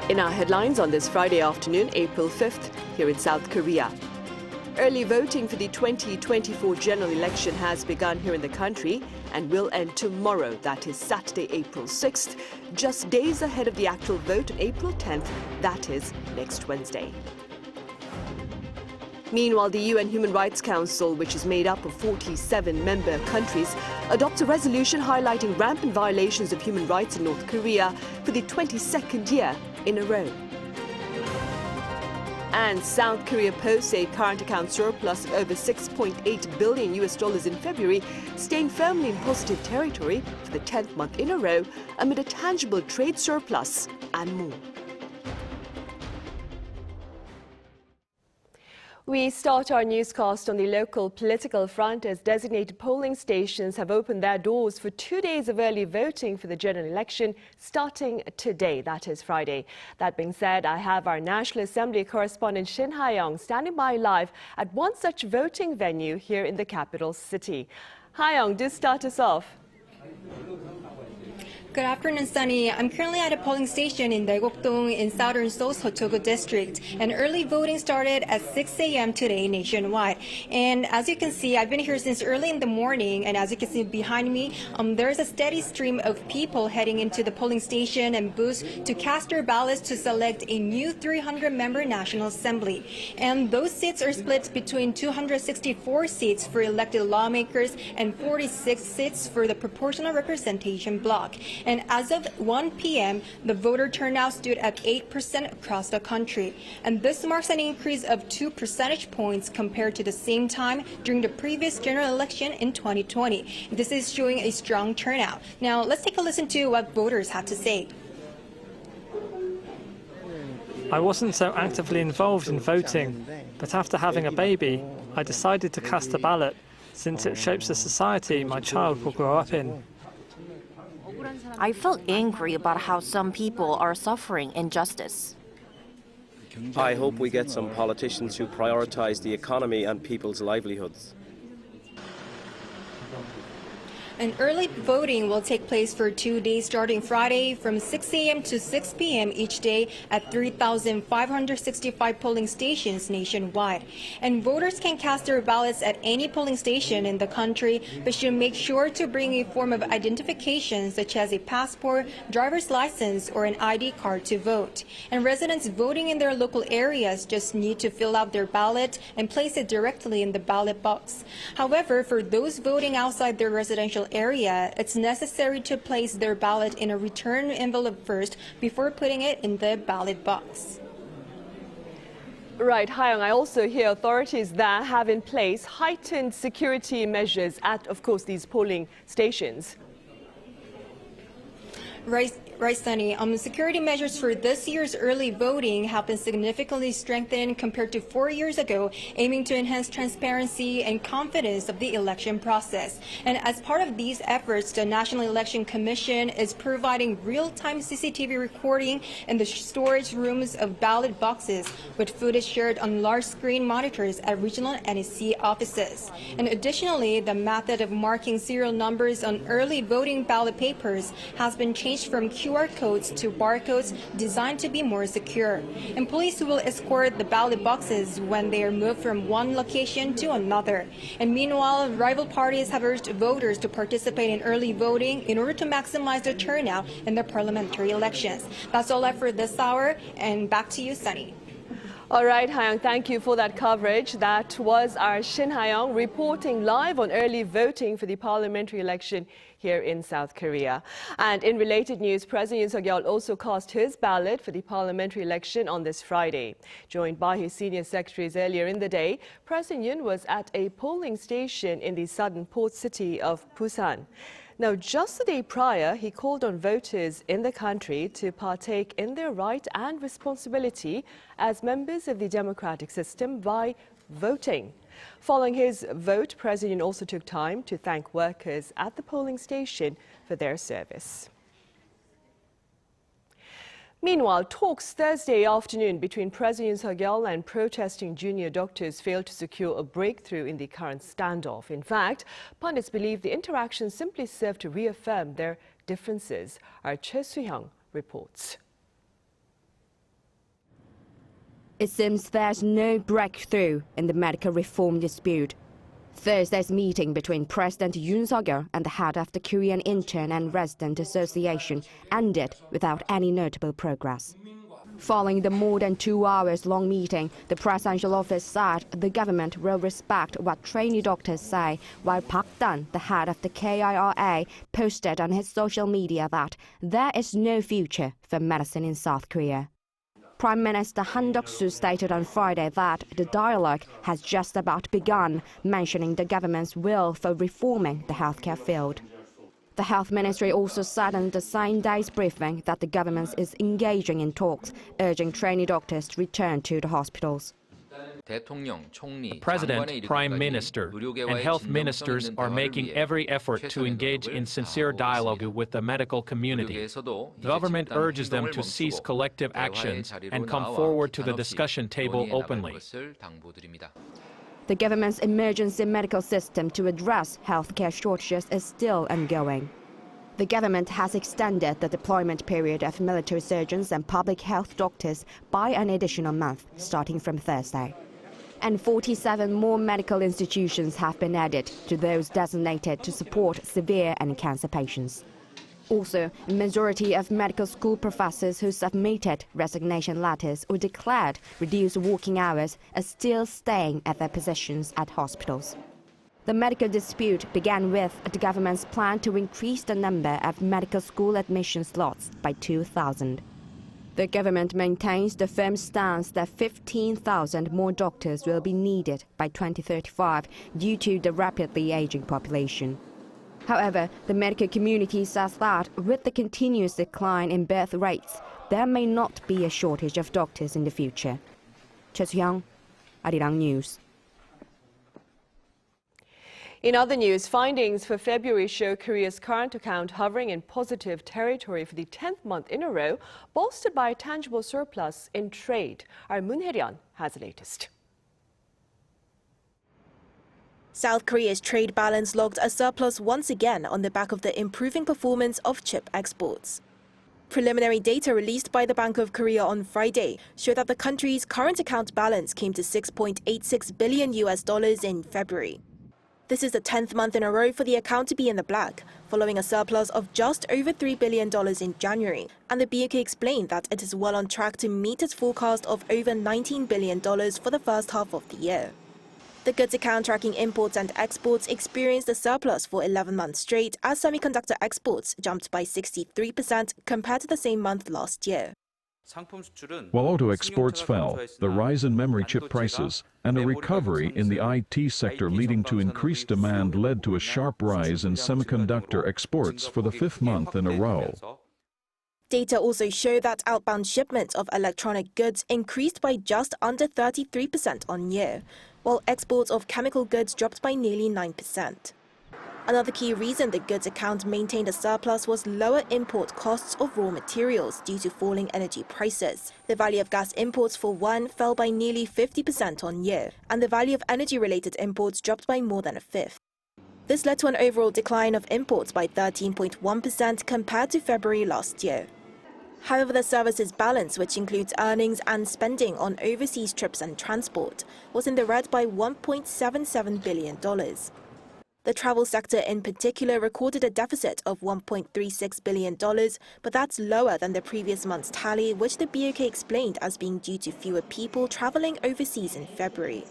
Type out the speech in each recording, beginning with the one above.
In our headlines on this Friday afternoon, April 5th, here in South Korea. Early voting for the 2024 general election has begun here in the country and will end tomorrow, that is Saturday, April 6th, just days ahead of the actual vote on April 10th, that is next Wednesday. Meanwhile, the UN Human Rights Council, which is made up of 47 member countries, adopts a resolution highlighting rampant violations of human rights in North Korea for the 22nd year in a row. And South Korea posts a current account surplus of over $6.8 billion in February, staying firmly in positive territory for the 10th month in a row amid a tangible trade surplus and more. We start our newscast on the local political front as designated polling stations have opened their doors for 2 days of early voting for the general election starting today, that is Friday. That being said, I have our National Assembly correspondent Shin Ha-young standing by live at one such voting venue here in the capital city. Ha-young, do start us off. Good afternoon, Sunny. I'm currently at a polling station in Daegok-dong in southern Seoul, Sochogu district, and early voting started at 6 a.m. today nationwide. And as you can see, I've been here since early in the morning, and as you can see behind me, there's a steady stream of people heading into the polling station and booths to cast their ballots to select a new 300-member National Assembly. And those seats are split between 264 seats for elected lawmakers and 46 seats for the proportional representation bloc. And as of 1 p.m., the voter turnout stood at 8% across the country. And this marks an increase of 2 percentage points compared to the same time during the previous general election in 2020. This is showing a strong turnout. Now, let's take a listen to what voters have to say. I wasn't so actively involved in voting, but after having a baby, I decided to cast a ballot, since it shapes the society my child will grow up in. I felt angry about how some people are suffering injustice. I hope we get some politicians who prioritize the economy and people's livelihoods. And early voting will take place for 2 days starting Friday from 6 a.m. to 6 p.m. each day at 3,565 polling stations nationwide. And voters can cast their ballots at any polling station in the country, but should make sure to bring a form of identification such as a passport, driver's license, or an ID card to vote. And residents voting in their local areas just need to fill out their ballot and place it directly in the ballot box. However, for those voting outside their residential area, it's necessary to place their ballot in a return envelope first before putting it in the ballot box. Right, Ha-young, I also hear authorities that have in place heightened security measures at, of course, these polling stations. Right, Sunny. Security measures for this year's early voting have been significantly strengthened compared to 4 years ago, aiming to enhance transparency and confidence of the election process. And as part of these efforts, the National Election Commission is providing real-time CCTV recording in the storage rooms of ballot boxes, with footage shared on large-screen monitors at regional NEC offices. And additionally, the method of marking serial numbers on early voting ballot papers has been changed from QR codes to barcodes designed to be more secure. And police will escort the ballot boxes when they are moved from one location to another. And meanwhile, rival parties have urged voters to participate in early voting in order to maximize the turnout in the parliamentary elections. That's all I have for this hour, and back to you, Sunny. All right, Ha-young, thank you for that coverage. That was our Shin Ha-young reporting live on early voting for the parliamentary election here in South Korea. And in related news, President Yoon Suk-yeol also cast his ballot for the parliamentary election on this Friday. Joined by his senior secretaries earlier in the day, President Yoon was at a polling station in the southern port city of Busan. Now, just the day prior, he called on voters in the country to partake in their right and responsibility as members of the democratic system by voting. Following his vote, President Yoon also took time to thank workers at the polling station for their service. Meanwhile, talks Thursday afternoon between President Yoon Suk-yeol and protesting junior doctors failed to secure a breakthrough in the current standoff. In fact, pundits believe the interaction simply served to reaffirm their differences. Our Choi Soo-hyung reports. It seems there's no breakthrough in the medical reform dispute. Thursday's meeting between President Yoon and the head of the Korean Intern and Resident Association ended without any notable progress. Following the more than 2 hours long meeting, the presidential office said the government will respect what trainee doctors say, while Park Dan, the head of the KIRA, posted on his social media that there is no future for medicine in South Korea. Prime Minister Han Duck-soo stated on Friday that the dialogue has just about begun, mentioning the government's will for reforming the healthcare field. The Health Ministry also said in the same day's briefing that the government is engaging in talks, urging trainee doctors to return to the hospitals. The President, Prime Minister, and health ministers are making every effort to engage in sincere dialogue with the medical community. The government urges them to cease collective actions and come forward to the discussion table openly. The government's emergency medical system to address healthcare shortages is still ongoing. The government has extended the deployment period of military surgeons and public health doctors by an additional month, starting from Thursday. And 47 more medical institutions have been added to those designated to support severe and cancer patients. Also, a majority of medical school professors who submitted resignation letters or declared reduced working hours are still staying at their positions at hospitals. The medical dispute began with the government's plan to increase the number of medical school admission slots by 2,000. The government maintains the firm stance that 15,000 more doctors will be needed by 2035 due to the rapidly aging population. However, the medical community says that with the continuous decline in birth rates, there may not be a shortage of doctors in the future. Choi Soo-young, Arirang News. In other news, findings for February show Korea's current account hovering in positive territory for the 10th month in a row, bolstered by a tangible surplus in trade. Our Moon Hae-ryun has the latest. South Korea's trade balance logged a surplus once again on the back of the improving performance of chip exports. Preliminary data released by the Bank of Korea on Friday showed that the country's current account balance came to $6.86 billion in February. This is the 10th month in a row for the account to be in the black, following a surplus of just over $3 billion in January, and the BOK explained that it is well on track to meet its forecast of over $19 billion for the first half of the year. The goods account tracking imports and exports experienced a surplus for 11 months straight as semiconductor exports jumped by 63% compared to the same month last year. While auto exports fell, the rise in memory chip prices and a recovery in the IT sector leading to increased demand led to a sharp rise in semiconductor exports for the 5th month in a row. Data also show that outbound shipments of electronic goods increased by just under 33% on year, while exports of chemical goods dropped by nearly 9%. Another key reason the goods account maintained a surplus was lower import costs of raw materials due to falling energy prices. The value of gas imports, for one, fell by nearly 50% on year, and the value of energy-related imports dropped by more than a fifth. This led to an overall decline of imports by 13.1% compared to February last year. However, the services balance, which includes earnings and spending on overseas trips and transport, was in the red by $1.77 billion. The travel sector in particular recorded a deficit of $1.36 billion, but that's lower than the previous month's tally, which the BOK explained as being due to fewer people traveling overseas in February.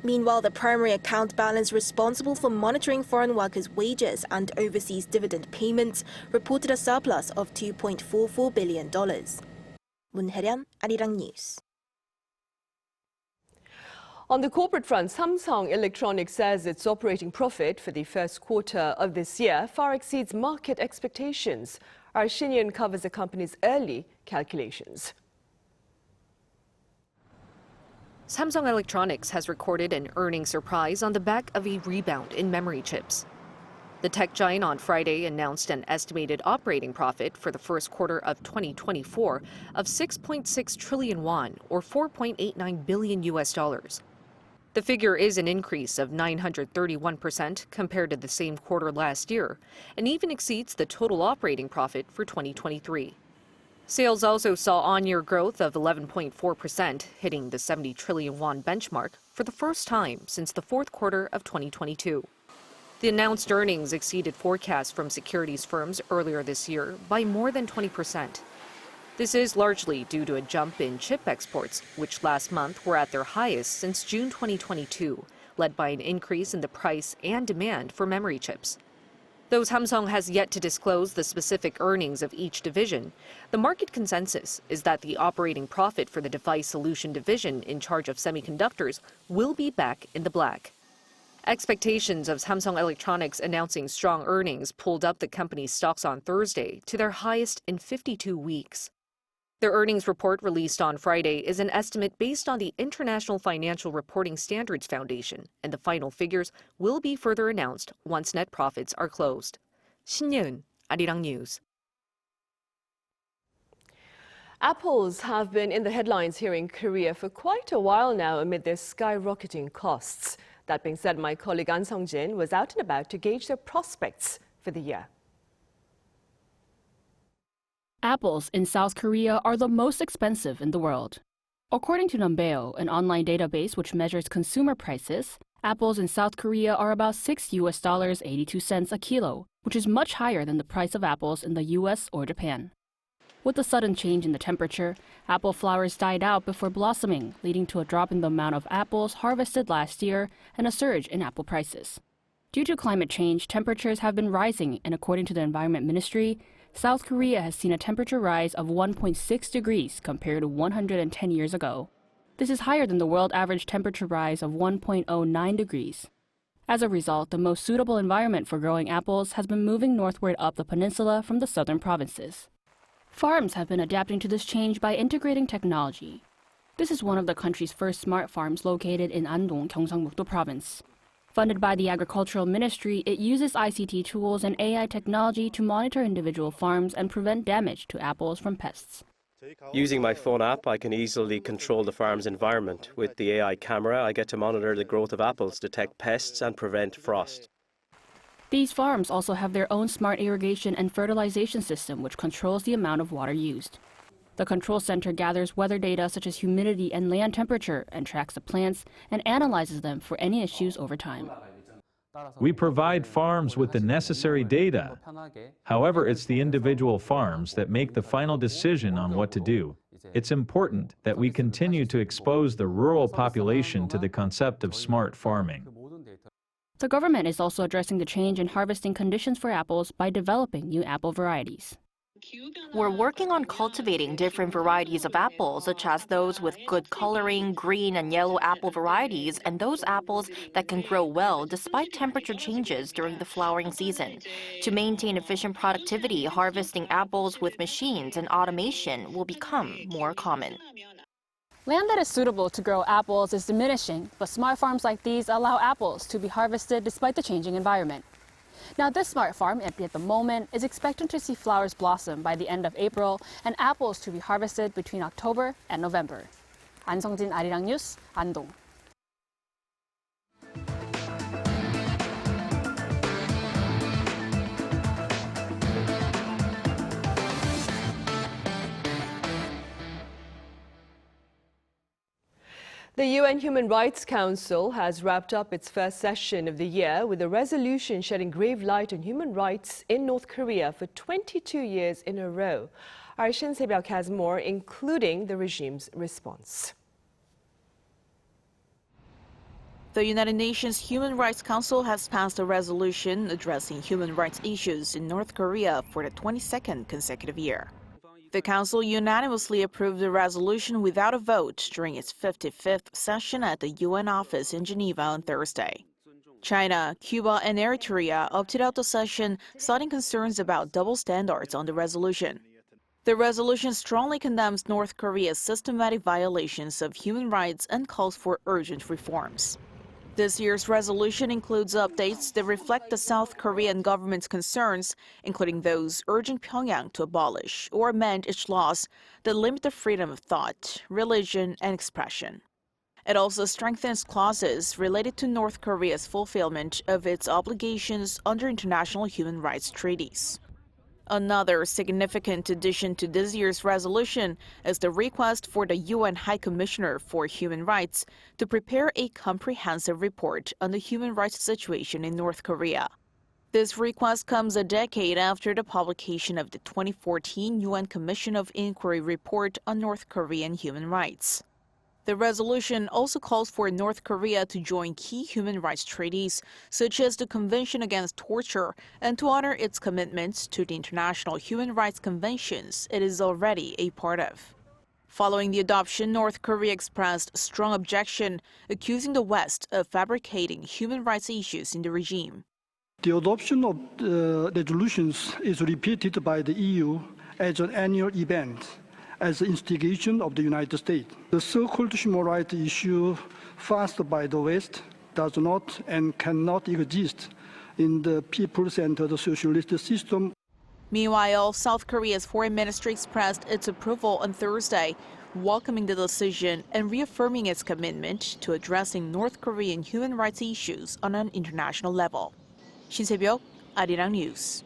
Meanwhile, the primary account balance responsible for monitoring foreign workers' wages and overseas dividend payments reported a surplus of $2.44 billion. Moon Hae-ryun, Arirang News. On the corporate front, Samsung Electronics says its operating profit for the first quarter of this year far exceeds market expectations. Our Shin Yoon covers the company's early calculations. Samsung Electronics has recorded an earnings surprise on the back of a rebound in memory chips. The tech giant on Friday announced an estimated operating profit for the first quarter of 2024 of 6.6 trillion won, or $4.89 billion. The figure is an increase of 931% compared to the same quarter last year, and even exceeds the total operating profit for 2023. Sales also saw on-year growth of 11.4%, hitting the 70 trillion won benchmark for the first time since the fourth quarter of 2022. The announced earnings exceeded forecasts from securities firms earlier this year by more than 20%. This is largely due to a jump in chip exports, which last month were at their highest since June 2022, led by an increase in the price and demand for memory chips. Though Samsung has yet to disclose the specific earnings of each division, the market consensus is that the operating profit for the device solution division in charge of semiconductors will be back in the black. Expectations of Samsung Electronics announcing strong earnings pulled up the company's stocks on Thursday to their highest in 52 weeks. Their earnings report released on Friday is an estimate based on the International Financial Reporting Standards Foundation, and the final figures will be further announced once net profits are closed. 신예은, Arirang News. Apples have been in the headlines here in Korea for quite a while now amid their skyrocketing costs. That being said, my colleague An Sung-jin was out and about to gauge their prospects for the year. Apples in South Korea are the most expensive in the world. According to Numbeo, an online database which measures consumer prices, apples in South Korea are about $6.82 a kilo, which is much higher than the price of apples in the US or Japan. With the sudden change in the temperature, apple flowers died out before blossoming, leading to a drop in the amount of apples harvested last year and a surge in apple prices. Due to climate change, temperatures have been rising, and according to the Environment Ministry, South Korea has seen a temperature rise of 1.6 degrees compared to 110 years ago. This is higher than the world average temperature rise of 1.09 degrees. As a result, the most suitable environment for growing apples has been moving northward up the peninsula from the southern provinces. Farms have been adapting to this change by integrating technology. This is one of the country's first smart farms located in Andong, Gyeongsang-mukdo Province. Funded by the Agricultural Ministry, it uses ICT tools and AI technology to monitor individual farms and prevent damage to apples from pests. Using my phone app, I can easily control the farm's environment. With the AI camera, I get to monitor the growth of apples, detect pests, and prevent frost. These farms also have their own smart irrigation and fertilization system, which controls the amount of water used. The control center gathers weather data such as humidity and land temperature and tracks the plants and analyzes them for any issues over time. We provide farms with the necessary data. However, it's the individual farms that make the final decision on what to do. It's important that we continue to expose the rural population to the concept of smart farming. The government is also addressing the change in harvesting conditions for apples by developing new apple varieties. We're working on cultivating different varieties of apples, such as those with good coloring, green and yellow apple varieties, and those apples that can grow well despite temperature changes during the flowering season. To maintain efficient productivity, harvesting apples with machines and automation will become more common. Land that is suitable to grow apples is diminishing, but smart farms like these allow apples to be harvested despite the changing environment. Now, this smart farm, empty at the moment, is expected to see flowers blossom by the end of April and apples to be harvested between October and November. An Sung-jin, Arirang News, Andong. The UN Human Rights Council has wrapped up its first session of the year with a resolution shedding grave light on human rights in North Korea for 22 years in a row. Our Shin Se-byuk has more, including the regime's response. The United Nations Human Rights Council has passed a resolution addressing human rights issues in North Korea for the 22nd consecutive year. The Council unanimously approved the resolution without a vote during its 55th session at the UN office in Geneva on Thursday. China, Cuba, and Eritrea opted out the session, citing concerns about double standards on the resolution. The resolution strongly condemns North Korea's systematic violations of human rights and calls for urgent reforms. This year's resolution includes updates that reflect the South Korean government's concerns, including those urging Pyongyang to abolish or amend its laws that limit the freedom of thought, religion, and expression. It also strengthens clauses related to North Korea's fulfillment of its obligations under international human rights treaties. Another significant addition to this year's resolution is the request for the UN High Commissioner for Human Rights to prepare a comprehensive report on the human rights situation in North Korea. This request comes a decade after the publication of the 2014 UN Commission of Inquiry report on North Korean human rights. The resolution also calls for North Korea to join key human rights treaties, such as the Convention Against Torture, and to honor its commitments to the international human rights conventions it is already a part of. Following the adoption, North Korea expressed strong objection, accusing the West of fabricating human rights issues in the regime. The adoption of the resolutions is repeated by the EU as an annual event, as the instigation of the United States. The so-called human rights issue forced by the West does not and cannot exist in the people-centered socialist system. Meanwhile, South Korea's foreign ministry expressed its approval on Thursday, welcoming the decision and reaffirming its commitment to addressing North Korean human rights issues on an international level. Shin Se-byuk, Arirang News.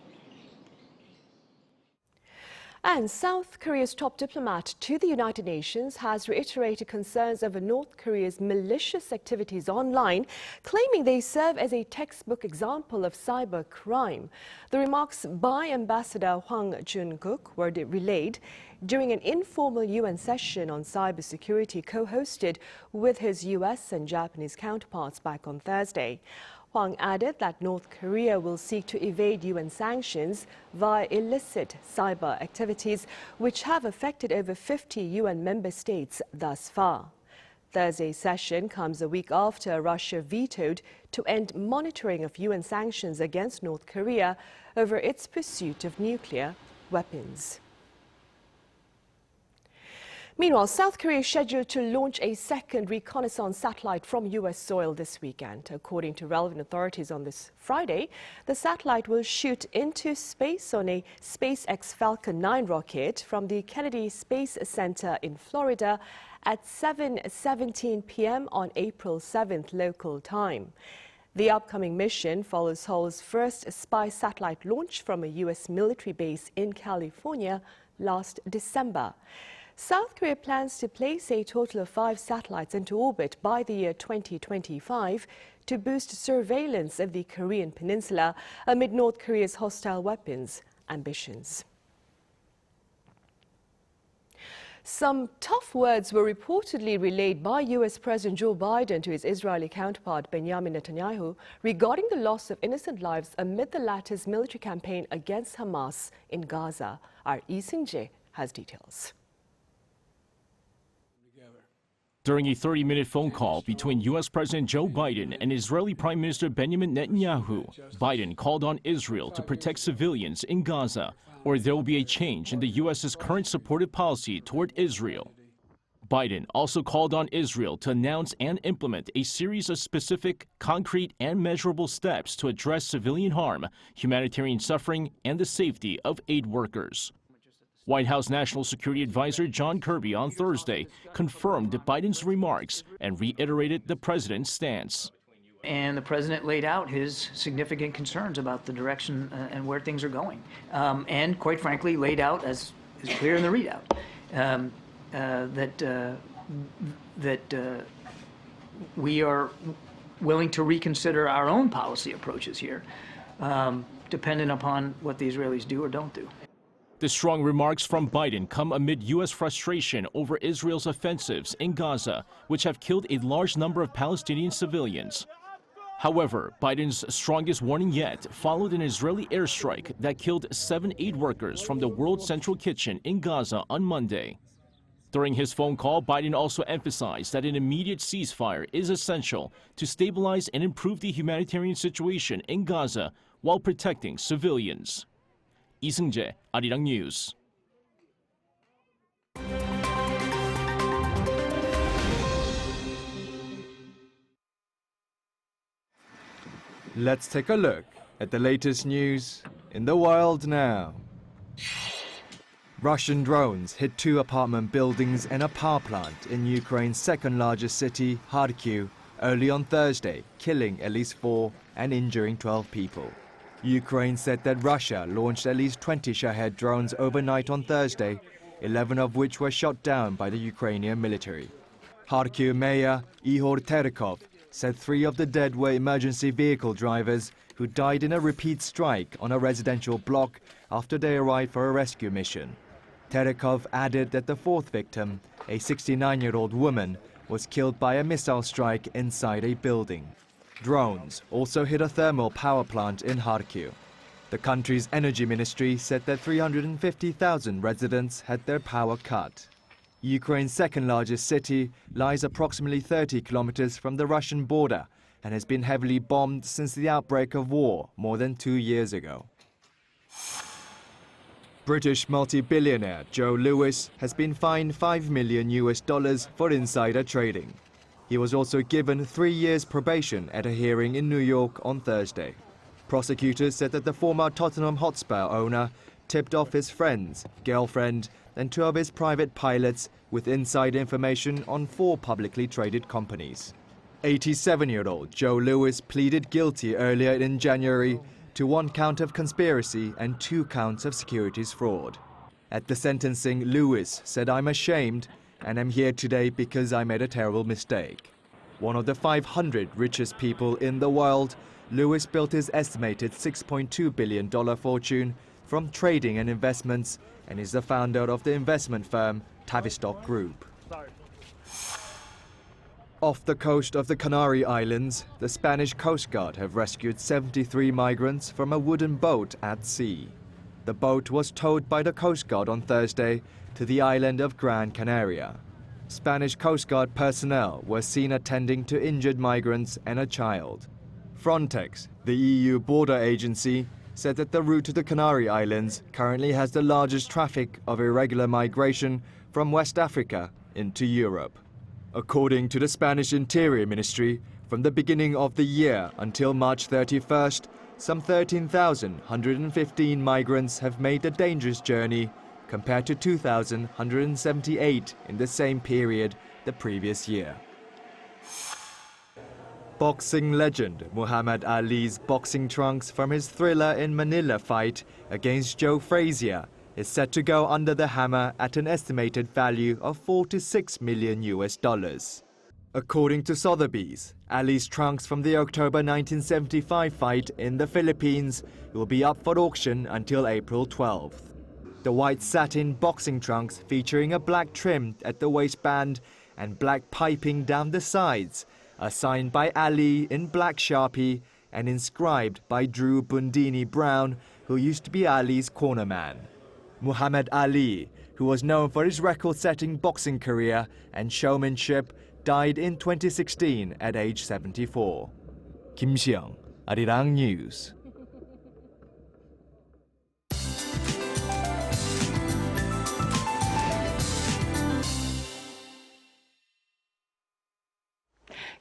And South Korea's top diplomat to the United Nations has reiterated concerns over North Korea's malicious activities online, claiming they serve as a textbook example of cyber crime. The remarks by Ambassador Hwang Jun-guk were relayed during an informal UN session on cybersecurity co-hosted with his US and Japanese counterparts back on Thursday. Hwang added that North Korea will seek to evade UN sanctions via illicit cyber activities, which have affected over 50 UN member states thus far. Thursday's session comes a week after Russia vetoed to end monitoring of UN sanctions against North Korea over its pursuit of nuclear weapons. Meanwhile, South Korea is scheduled to launch a second reconnaissance satellite from U.S. soil this weekend. According to relevant authorities on this Friday, the satellite will shoot into space on a SpaceX Falcon 9 rocket from the Kennedy Space Center in Florida at 7:17 p.m. on April 7th local time. The upcoming mission follows Seoul's first spy satellite launch from a U.S. military base in California last December. South Korea plans to place a total of 5 satellites into orbit by the year 2025 to boost surveillance of the Korean peninsula amid North Korea's hostile weapons ambitions. Some tough words were reportedly relayed by U.S. President Joe Biden to his Israeli counterpart Benjamin Netanyahu regarding the loss of innocent lives amid the latter's military campaign against Hamas in Gaza. Our Lee Seung-jae has details. During a 30-minute phone call between U.S. President Joe Biden and Israeli Prime Minister Benjamin Netanyahu, Biden called on Israel to protect civilians in Gaza, or there will be a change in the U.S.'s current supportive policy toward Israel. Biden also called on Israel to announce and implement a series of specific, concrete, and measurable steps to address civilian harm, humanitarian suffering, and the safety of aid workers. White House National Security Advisor John Kirby on Thursday confirmed Biden's remarks and reiterated the president's stance. And the president laid out his significant concerns about the direction and where things are going. And quite frankly, laid out, as is clear in the readout, that we are willing to reconsider our own policy approaches here, dependent upon what the Israelis do or don't do. The strong remarks from Biden come amid U.S. frustration over Israel's offensives in Gaza, which have killed a large number of Palestinian civilians. However, Biden's strongest warning yet followed an Israeli airstrike that killed 7 aid workers from the World Central Kitchen in Gaza on Monday. During his phone call, Biden also emphasized that an immediate ceasefire is essential to stabilize and improve the humanitarian situation in Gaza while protecting civilians. Lee Seung-jae, Arirang News. Let's take a look at the latest news in the world now. Russian drones hit 2 apartment buildings and a power plant in Ukraine's second-largest city, Kharkiv, early on Thursday, killing at least 4 and injuring 12 people. Ukraine said that Russia launched at least 20 Shahed drones overnight on Thursday, 11 of which were shot down by the Ukrainian military. Kharkiv Mayor Ihor Terikov said 3 of the dead were emergency vehicle drivers who died in a repeat strike on a residential block after they arrived for a rescue mission. Terikov added that the 4th victim, a 69-year-old woman, was killed by a missile strike inside a building. Drones also hit a thermal power plant in Kharkiv. The country's energy ministry said that 350,000 residents had their power cut. Ukraine's second-largest city lies approximately 30 kilometers from the Russian border and has been heavily bombed since the outbreak of war more than 2 years ago. British multi-billionaire Joe Lewis has been fined $5 million for insider trading. He was also given 3 years probation at a hearing in New York on Thursday. Prosecutors said that the former Tottenham Hotspur owner tipped off his friends, girlfriend, and 2 of his private pilots with inside information on 4 publicly traded companies. 87-year-old Joe Lewis pleaded guilty earlier in January to 1 count of conspiracy and 2 counts of securities fraud. At the sentencing, Lewis said, "I'm ashamed and I'm here today because I made a terrible mistake." One of the 500 richest people in the world, Lewis built his estimated $6.2 billion fortune from trading and investments and is the founder of the investment firm Tavistock Group. Off the coast of the Canary Islands, the Spanish Coast Guard have rescued 73 migrants from a wooden boat at sea. The boat was towed by the Coast Guard on Thursday to the island of Gran Canaria. Spanish Coast Guard personnel were seen attending to injured migrants and a child. Frontex, the EU border agency, said that the route to the Canary Islands currently has the largest traffic of irregular migration from West Africa into Europe. According to the Spanish Interior Ministry, from the beginning of the year until March 31st, some 13,115 migrants have made the dangerous journey, compared to 2,178 in the same period the previous year. Boxing legend Muhammad Ali's boxing trunks from his Thriller in Manila fight against Joe Frazier is set to go under the hammer at an estimated value of $4 to $6 million. According to Sotheby's, Ali's trunks from the October 1975 fight in the Philippines will be up for auction until April 12th. The white satin boxing trunks featuring a black trim at the waistband and black piping down the sides are signed by Ali in black Sharpie and inscribed by Drew Bundini Brown, who used to be Ali's cornerman. Muhammad Ali, who was known for his record-setting boxing career and showmanship, died in 2016 at age 74. Kim Seong, Arirang News.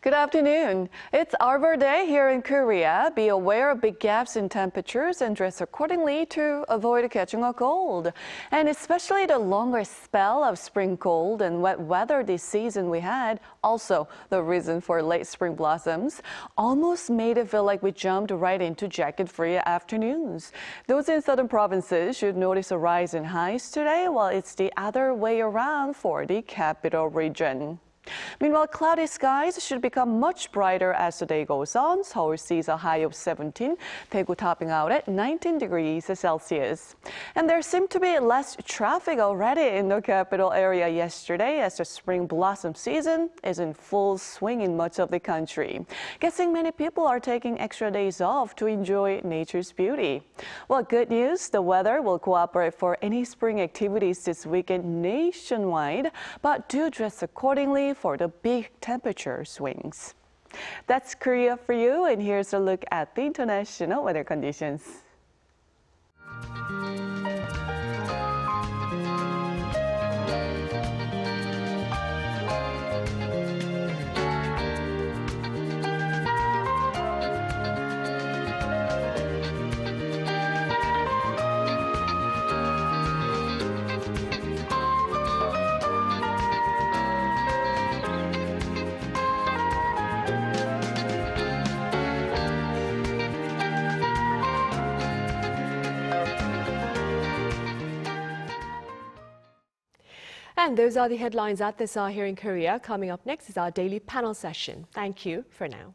Good afternoon. It's Arbor Day here in Korea. Be aware of big gaps in temperatures and dress accordingly to avoid catching a cold. And especially the longer spell of spring cold and wet weather this season we had, also the reason for late spring blossoms, almost made it feel like we jumped right into jacket-free afternoons. Those in southern provinces should notice a rise in highs today, while it's the other way around for the capital region. Meanwhile, cloudy skies should become much brighter as the day goes on. Seoul sees a high of 17, Daegu topping out at 19 degrees Celsius. And there seemed to be less traffic already in the capital area yesterday as the spring blossom season is in full swing in much of the country. Guessing many people are taking extra days off to enjoy nature's beauty. Well, good news, the weather will cooperate for any spring activities this weekend nationwide, but do dress accordingly for the big temperature swings. That's Korea for you, and here's a look at the international weather conditions. And those are the headlines at this hour here in Korea. Coming up next is our daily panel session. Thank you for now.